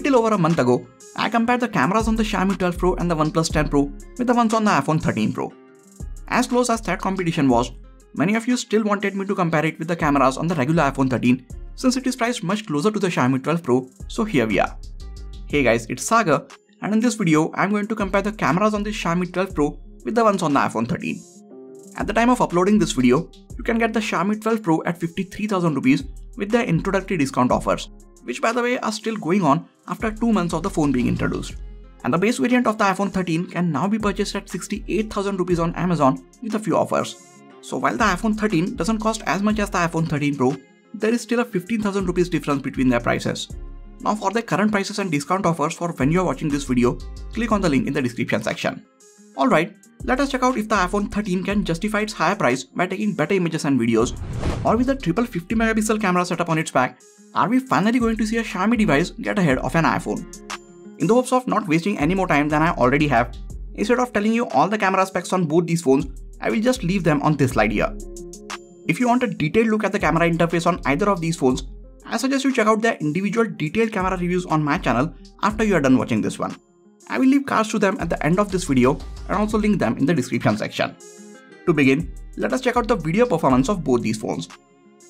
little over a month ago, I compared the cameras on the Xiaomi 12 Pro and the OnePlus 10 Pro with the ones on the iPhone 13 Pro. As close as that competition was, many of you still wanted me to compare it with the cameras on the regular iPhone 13 since it is priced much closer to the Xiaomi 12 Pro, so here we are. Hey guys, it's Sagar, and in this video, I'm going to compare the cameras on the Xiaomi 12 Pro with the ones on the iPhone 13. At the time of uploading this video, you can get the Xiaomi 12 Pro at 53,000 rupees with their introductory discount offers, which by the way are still going on after 2 months of the phone being introduced. And the base variant of the iPhone 13 can now be purchased at 68,000 rupees on Amazon with a few offers. So while the iPhone 13 doesn't cost as much as the iPhone 13 Pro, there is still a 15,000 rupees difference between their prices. Now for their current prices and discount offers for when you are watching this video, click on the link in the description section. Alright, let us check out if the iPhone 13 can justify its higher price by taking better images and videos, or with a triple 50 megapixel camera setup on its back, are we finally going to see a Xiaomi device get ahead of an iPhone? In the hopes of not wasting any more time than I already have, instead of telling you all the camera specs on both these phones, I will just leave them on this slide here. If you want a detailed look at the camera interface on either of these phones, I suggest you check out their individual detailed camera reviews on my channel after you are done watching this one. I will leave cards to them at the end of this video and also link them in the description section. To begin, let us check out the video performance of both these phones.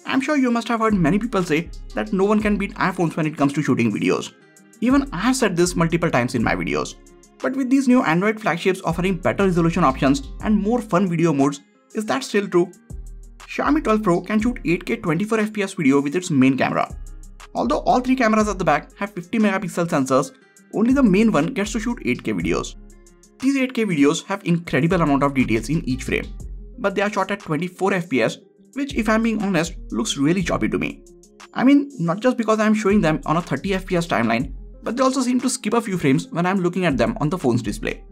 I'm sure you must have heard many people say that no one can beat iPhones when it comes to shooting videos. Even I have said this multiple times in my videos. But with these new Android flagships offering better resolution options and more fun video modes, is that still true? Xiaomi 12 Pro can shoot 8K 24fps video with its main camera. Although all three cameras at the back have 50 megapixel sensors, only the main one gets to shoot 8K videos. These 8K videos have incredible amount of details in each frame, but they are shot at 24fps, which if I'm being honest, looks really choppy to me. I mean, not just because I'm showing them on a 30fps timeline, but they also seem to skip a few frames when I'm looking at them on the phone's display.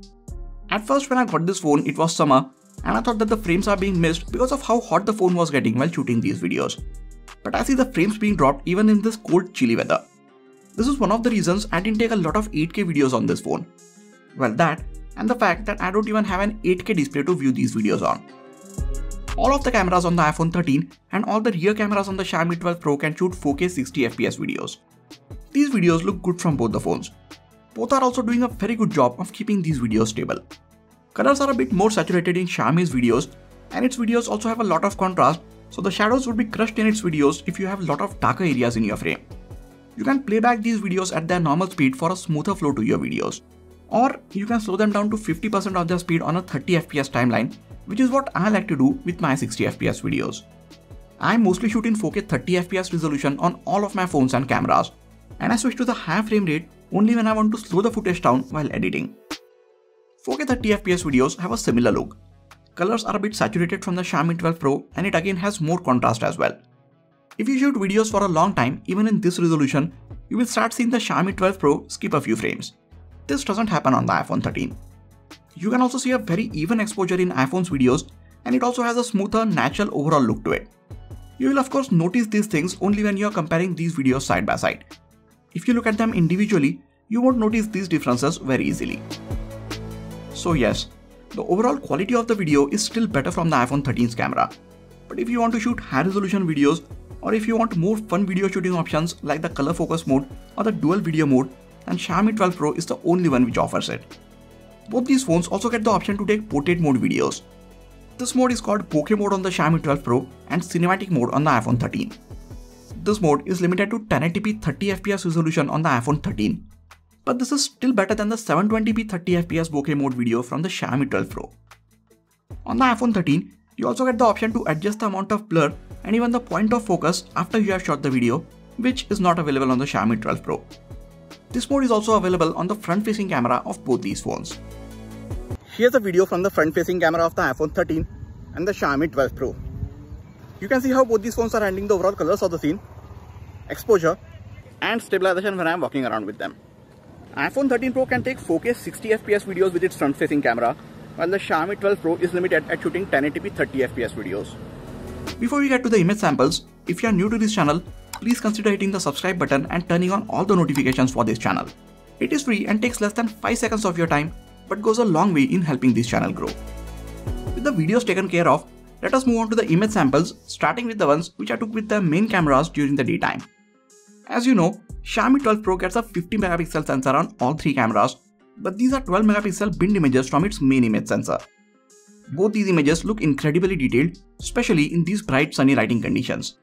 At first when I got this phone, it was summer, and I thought that the frames are being missed because of how hot the phone was getting while shooting these videos. But I see the frames being dropped even in this cold, chilly weather. This is one of the reasons I didn't take a lot of 8K videos on this phone. Well, that and the fact that I don't even have an 8K display to view these videos on. All of the cameras on the iPhone 13 and all the rear cameras on the Xiaomi 12 Pro can shoot 4K 60fps videos. These videos look good from both the phones. Both are also doing a very good job of keeping these videos stable. Colors are a bit more saturated in Xiaomi's videos, and its videos also have a lot of contrast, so the shadows would be crushed in its videos if you have a lot of darker areas in your frame. You can play back these videos at their normal speed for a smoother flow to your videos. Or you can slow them down to 50% of their speed on a 30fps timeline, which is what I like to do with my 60fps videos. I mostly shoot in 4K 30fps resolution on all of my phones and cameras, and I switch to the high frame rate only when I want to slow the footage down while editing. 4K 30fps videos have a similar look. Colors are a bit saturated from the Xiaomi 12 Pro, and it again has more contrast as well. If you shoot videos for a long time, even in this resolution, you will start seeing the Xiaomi 12 Pro skip a few frames. This doesn't happen on the iPhone 13. You can also see a very even exposure in iPhone's videos, and it also has a smoother, natural overall look to it. You will of course notice these things only when you are comparing these videos side by side. If you look at them individually, you won't notice these differences very easily. So yes, the overall quality of the video is still better from the iPhone 13's camera. But if you want to shoot high resolution videos, or if you want more fun video shooting options like the color focus mode or the dual video mode, then Xiaomi 12 Pro is the only one which offers it. Both these phones also get the option to take portrait mode videos. This mode is called bokeh mode on the Xiaomi 12 Pro and cinematic mode on the iPhone 13. This mode is limited to 1080p 30fps resolution on the iPhone 13. But this is still better than the 720p 30fps bokeh mode video from the Xiaomi 12 Pro. On the iPhone 13, you also get the option to adjust the amount of blur and even the point of focus after you have shot the video, which is not available on the Xiaomi 12 Pro. This mode is also available on the front-facing camera of both these phones. Here's a video from the front-facing camera of the iPhone 13 and the Xiaomi 12 Pro. You can see how both these phones are handling the overall colors of the scene, exposure, and stabilization when I am walking around with them. iPhone 13 Pro can take 4K 60fps videos with its front-facing camera, while the Xiaomi 12 Pro is limited at shooting 1080p 30fps videos. Before we get to the image samples, if you are new to this channel, please consider hitting the subscribe button and turning on all the notifications for this channel. It is free and takes less than 5 seconds of your time, but goes a long way in helping this channel grow. With the videos taken care of, let us move on to the image samples, starting with the ones which I took with the main cameras during the daytime. As you know, Xiaomi 12 Pro gets a 50 megapixel sensor on all three cameras, but these are 12 megapixel binned images from its main image sensor. Both these images look incredibly detailed, especially in these bright sunny lighting conditions.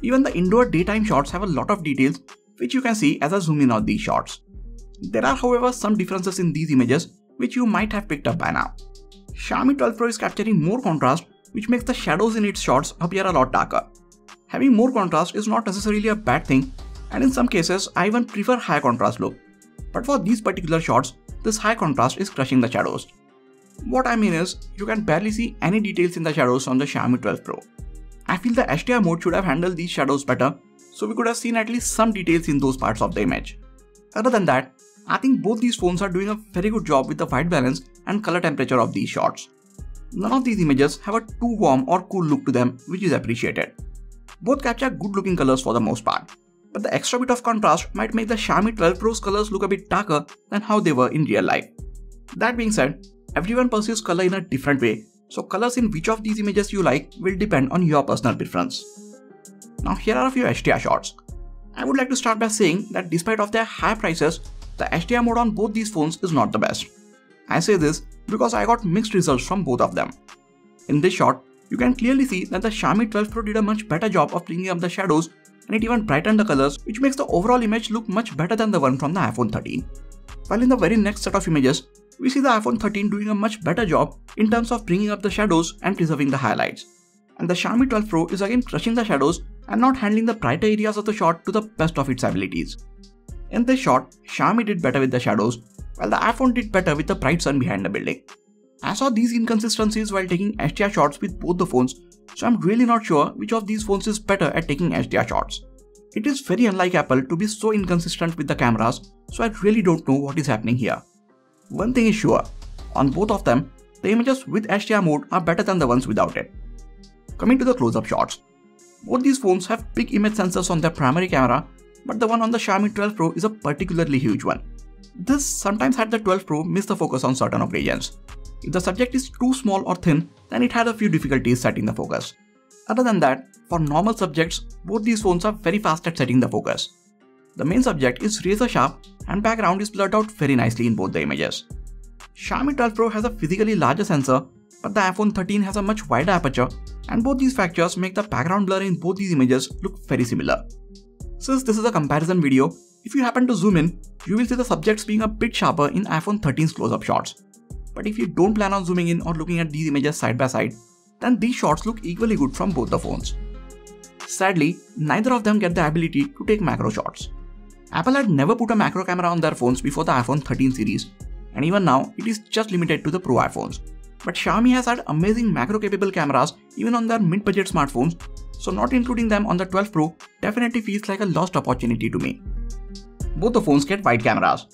Even the indoor daytime shots have a lot of details, which you can see as I zoom in on these shots. There are however some differences in these images which you might have picked up by now. Xiaomi 12 Pro is capturing more contrast, which makes the shadows in its shots appear a lot darker. Having more contrast is not necessarily a bad thing, and in some cases I even prefer high contrast look. But for these particular shots, this high contrast is crushing the shadows. What I mean is, you can barely see any details in the shadows on the Xiaomi 12 Pro. I feel the HDR mode should have handled these shadows better, so we could have seen at least some details in those parts of the image. Other than that, I think both these phones are doing a very good job with the white balance and color temperature of these shots. None of these images have a too warm or cool look to them, which is appreciated. Both capture good looking colors for the most part, but the extra bit of contrast might make the Xiaomi 12 Pro's colors look a bit darker than how they were in real life. That being said, everyone perceives color in a different way, so colors in which of these images you like will depend on your personal preference. Now here are a few HDR shots. I would like to start by saying that despite of their high prices, the HDR mode on both these phones is not the best. I say this because I got mixed results from both of them. In this shot, you can clearly see that the Xiaomi 12 Pro did a much better job of bringing up the shadows, and it even brightened the colors, which makes the overall image look much better than the one from the iPhone 13. While in the very next set of images, we see the iPhone 13 doing a much better job in terms of bringing up the shadows and preserving the highlights. And the Xiaomi 12 Pro is again crushing the shadows and not handling the brighter areas of the shot to the best of its abilities. In this shot, Xiaomi did better with the shadows, while the iPhone did better with the bright sun behind the building. I saw these inconsistencies while taking HDR shots with both the phones, so I'm really not sure which of these phones is better at taking HDR shots. It is very unlike Apple to be so inconsistent with the cameras, so I really don't know what is happening here. One thing is sure, on both of them, the images with HDR mode are better than the ones without it. Coming to the close-up shots, both these phones have big image sensors on their primary camera, but the one on the Xiaomi 12 Pro is a particularly huge one. This sometimes had the 12 Pro miss the focus on certain occasions. If the subject is too small or thin, then it had a few difficulties setting the focus. Other than that, for normal subjects, both these phones are very fast at setting the focus. The main subject is razor sharp and background is blurred out very nicely in both the images. Xiaomi 12 Pro has a physically larger sensor, but the iPhone 13 has a much wider aperture, and both these factors make the background blur in both these images look very similar. Since this is a comparison video, if you happen to zoom in, you will see the subjects being a bit sharper in iPhone 13's close-up shots. But if you don't plan on zooming in or looking at these images side by side, then these shots look equally good from both the phones. Sadly, neither of them get the ability to take macro shots. Apple had never put a macro camera on their phones before the iPhone 13 series, and even now it is just limited to the Pro iPhones. But Xiaomi has had amazing macro capable cameras even on their mid-budget smartphones, so not including them on the 12 Pro definitely feels like a lost opportunity to me. Both the phones get wide cameras.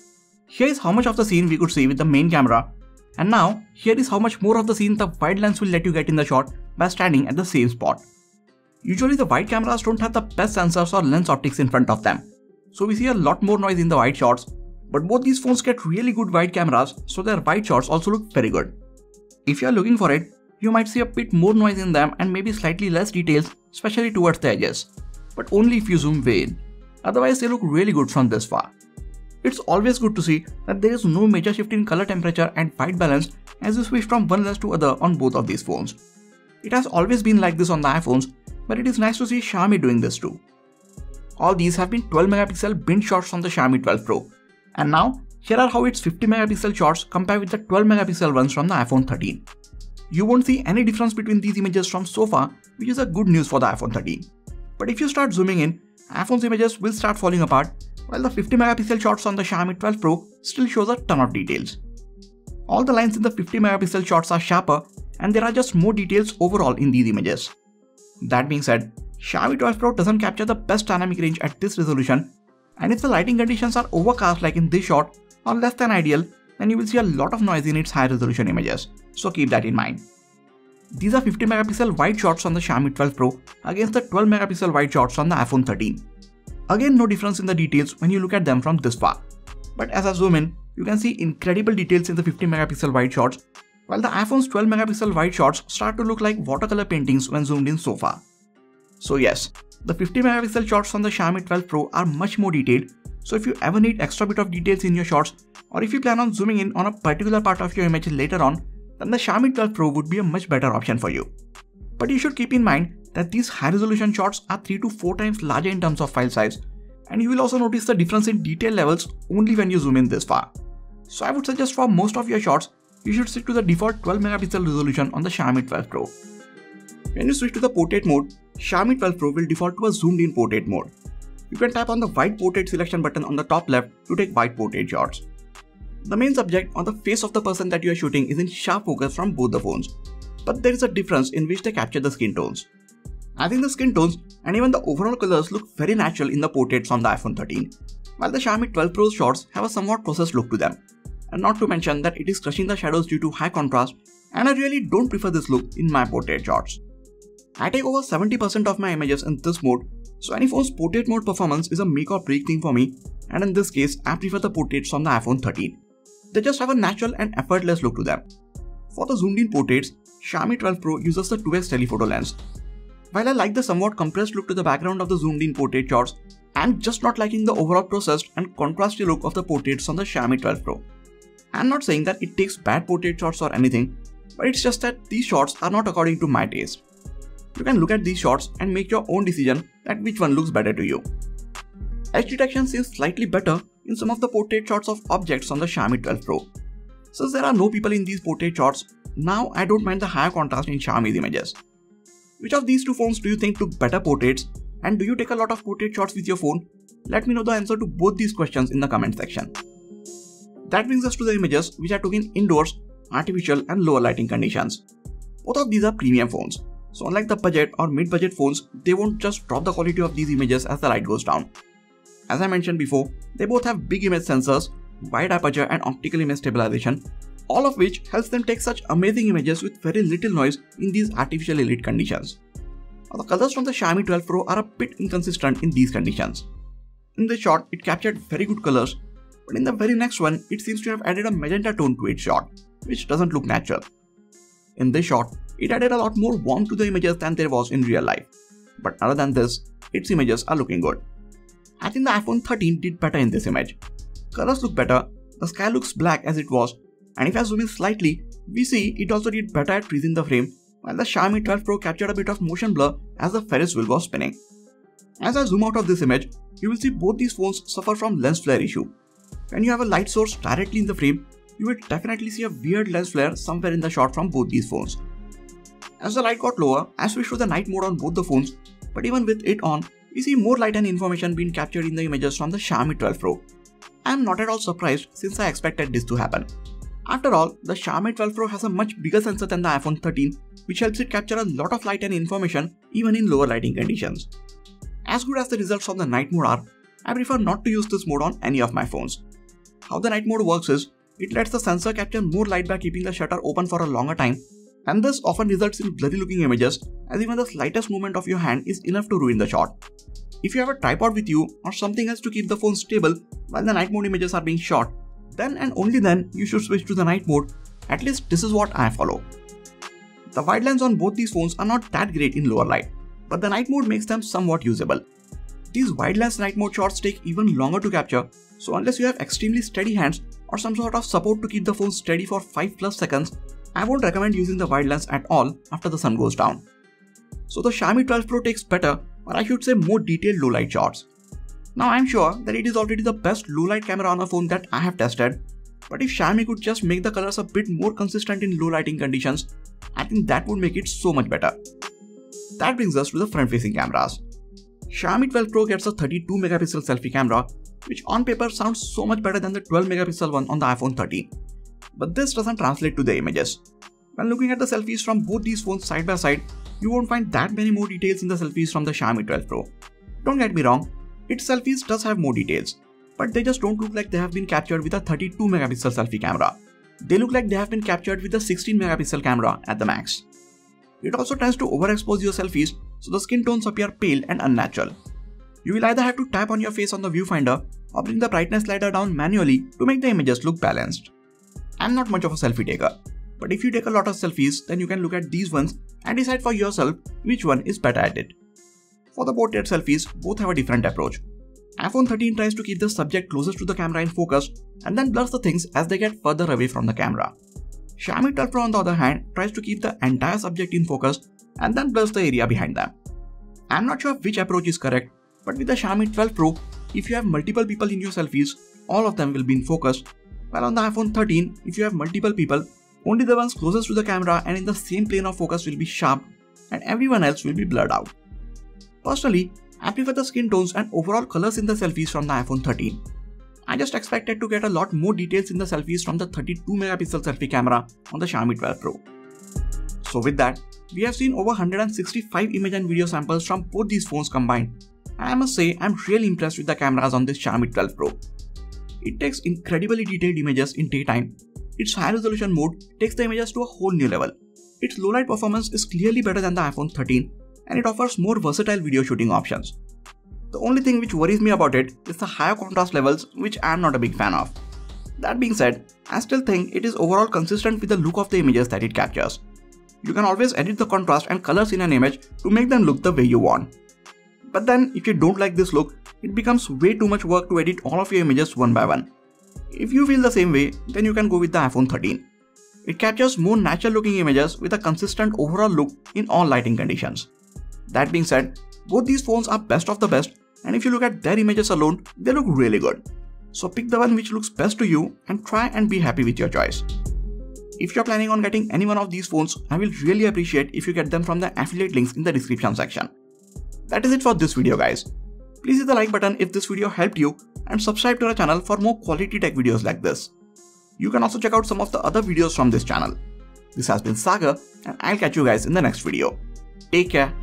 Here is how much of the scene we could see with the main camera, and now here is how much more of the scene the wide lens will let you get in the shot by standing at the same spot. Usually the wide cameras don't have the best sensors or lens optics in front of them, so we see a lot more noise in the wide shots, but both these phones get really good wide cameras, so their wide shots also look very good. If you are looking for it, you might see a bit more noise in them and maybe slightly less details, especially towards the edges, but only if you zoom way in. Otherwise they look really good from this far. It's always good to see that there is no major shift in color temperature and white balance as you switch from one lens to other on both of these phones. It has always been like this on the iPhones, but it is nice to see Xiaomi doing this too. All these have been 12 megapixel bin shots on the Xiaomi 12 Pro, and now here are how its 50 megapixel shots compare with the 12 megapixel ones from the iPhone 13. You won't see any difference between these images from so far, which is a good news for the iPhone 13. But if you start zooming in, iPhone's images will start falling apart, while the 50 megapixel shots on the Xiaomi 12 Pro still shows a ton of details. All the lines in the 50 megapixel shots are sharper, and there are just more details overall in these images. That being said, Xiaomi 12 Pro doesn't capture the best dynamic range at this resolution, and if the lighting conditions are overcast like in this shot or less than ideal, then you will see a lot of noise in its high resolution images, so keep that in mind. These are 50 megapixel wide shots on the Xiaomi 12 Pro against the 12 megapixel wide shots on the iPhone 13. Again, no difference in the details when you look at them from this far. But as I zoom in, you can see incredible details in the 50 megapixel wide shots, while the iPhone's 12 megapixel wide shots start to look like watercolor paintings when zoomed in so far. So yes, The 50 megapixel shots on the Xiaomi 12 Pro are much more detailed, so if you ever need extra bit of details in your shots, or if you plan on zooming in on a particular part of your image later on, then the Xiaomi 12 Pro would be a much better option for you. But you should keep in mind that these high resolution shots are 3 to 4 times larger in terms of file size, and you will also notice the difference in detail levels only when you zoom in this far. So I would suggest for most of your shots, you should stick to the default 12 megapixel resolution on the Xiaomi 12 Pro. When you switch to the portrait mode, Xiaomi 12 Pro will default to a zoomed in portrait mode. You can tap on the wide portrait selection button on the top left to take wide portrait shots. The main subject or the face of the person that you are shooting is in sharp focus from both the phones, but there is a difference in which they capture the skin tones. I think the skin tones and even the overall colors look very natural in the portraits on the iPhone 13, while the Xiaomi 12 Pro's shots have a somewhat processed look to them. And not to mention that it is crushing the shadows due to high contrast, and I really don't prefer this look in my portrait shots. I take over 70% of my images in this mode, so any phone's portrait mode performance is a make or break thing for me, and in this case I prefer the portraits on the iPhone 13. They just have a natural and effortless look to them. For the zoomed in portraits, Xiaomi 12 Pro uses the 2x telephoto lens. While I like the somewhat compressed look to the background of the zoomed in portrait shots, I am just not liking the overall processed and contrasty look of the portraits on the Xiaomi 12 Pro. I am not saying that it takes bad portrait shots or anything, but it's just that these shots are not according to my taste. You can look at these shots and make your own decision that which one looks better to you. Edge detection seems slightly better in some of the portrait shots of objects on the Xiaomi 12 Pro. Since there are no people in these portrait shots, now I don't mind the higher contrast in Xiaomi's images. Which of these two phones do you think took better portraits, and do you take a lot of portrait shots with your phone? Let me know the answer to both these questions in the comment section. That brings us to the images which I took in indoors, artificial and lower lighting conditions. Both of these are premium phones, so unlike the budget or mid-budget phones, they won't just drop the quality of these images as the light goes down. As I mentioned before, they both have big image sensors, wide aperture and optical image stabilization, all of which helps them take such amazing images with very little noise in these artificially lit conditions. Now, the colors from the Xiaomi 12 Pro are a bit inconsistent in these conditions. In this shot, it captured very good colors, but in the very next one, it seems to have added a magenta tone to its shot, which doesn't look natural. In this shot, it added a lot more warmth to the images than there was in real life. But other than this, its images are looking good. I think the iPhone 13 did better in this image. Colors look better, the sky looks black as it was, and if I zoom in slightly, we see it also did better at freezing the frame, while the Xiaomi 12 Pro captured a bit of motion blur as the Ferris wheel was spinning. As I zoom out of this image, you will see both these phones suffer from lens flare issue. When you have a light source directly in the frame, you will definitely see a weird lens flare somewhere in the shot from both these phones. As the light got lower, I switched to the night mode on both the phones, but even with it on, we see more light and information being captured in the images from the Xiaomi 12 Pro. I am not at all surprised since I expected this to happen. After all, the Xiaomi 12 Pro has a much bigger sensor than the iPhone 13, which helps it capture a lot of light and information even in lower lighting conditions. As good as the results of the night mode are, I prefer not to use this mode on any of my phones. How the night mode works is, it lets the sensor capture more light by keeping the shutter open for a longer time, and this often results in blurry looking images as even the slightest movement of your hand is enough to ruin the shot. If you have a tripod with you or something else to keep the phone stable while the night mode images are being shot, then and only then you should switch to the night mode. At least this is what I follow. The wide lens on both these phones are not that great in lower light, but the night mode makes them somewhat usable. These wide lens night mode shots take even longer to capture, so unless you have extremely steady hands or some sort of support to keep the phone steady for 5+ seconds, I won't recommend using the wide lens at all after the sun goes down. So the Xiaomi 12 Pro takes better, or I should say more detailed low light shots. Now I am sure that it is already the best low light camera on a phone that I have tested, but if Xiaomi could just make the colors a bit more consistent in low lighting conditions, I think that would make it so much better. That brings us to the front facing cameras. Xiaomi 12 Pro gets a 32 megapixel selfie camera, which on paper sounds so much better than the 12 megapixel one on the iPhone 13. But this doesn't translate to the images. When looking at the selfies from both these phones side by side, you won't find that many more details in the selfies from the Xiaomi 12 Pro. Don't get me wrong, its selfies does have more details, but they just don't look like they have been captured with a 32 megapixel selfie camera. They look like they have been captured with a 16 megapixel camera at the max. It also tends to overexpose your selfies, so the skin tones appear pale and unnatural. You will either have to tap on your face on the viewfinder or bring the brightness slider down manually to make the images look balanced. I'm not much of a selfie taker, but if you take a lot of selfies, then you can look at these ones and decide for yourself which one is better at it. For the portrait selfies, both have a different approach. iPhone 13 tries to keep the subject closest to the camera in focus and then blurs the things as they get further away from the camera. Xiaomi 12 Pro on the other hand tries to keep the entire subject in focus and then blurs the area behind them. I'm not sure which approach is correct, but with the Xiaomi 12 Pro, if you have multiple people in your selfies, all of them will be in focus, while on the iPhone 13, if you have multiple people, only the ones closest to the camera and in the same plane of focus will be sharp and everyone else will be blurred out. Personally, I prefer the skin tones and overall colors in the selfies from the iPhone 13. I just expected to get a lot more details in the selfies from the 32 megapixel selfie camera on the Xiaomi 12 Pro. So with that, we have seen over 165 image and video samples from both these phones combined, and I must say I'm really impressed with the cameras on this Xiaomi 12 Pro. It takes incredibly detailed images in daytime, its high resolution mode takes the images to a whole new level, its low light performance is clearly better than the iPhone 13, and it offers more versatile video shooting options. The only thing which worries me about it is the higher contrast levels, which I am not a big fan of. That being said, I still think it is overall consistent with the look of the images that it captures. You can always edit the contrast and colors in an image to make them look the way you want. But then, if you don't like this look, it becomes way too much work to edit all of your images one by one. If you feel the same way, then you can go with the iPhone 13. It captures more natural looking images with a consistent overall look in all lighting conditions. That being said, both these phones are best of the best, and if you look at their images alone, they look really good. So pick the one which looks best to you and try and be happy with your choice. If you're planning on getting any one of these phones, I will really appreciate if you get them from the affiliate links in the description section. That is it for this video guys. Please hit the like button if this video helped you and subscribe to our channel for more quality tech videos like this. You can also check out some of the other videos from this channel. This has been Sagar and I'll catch you guys in the next video. Take care.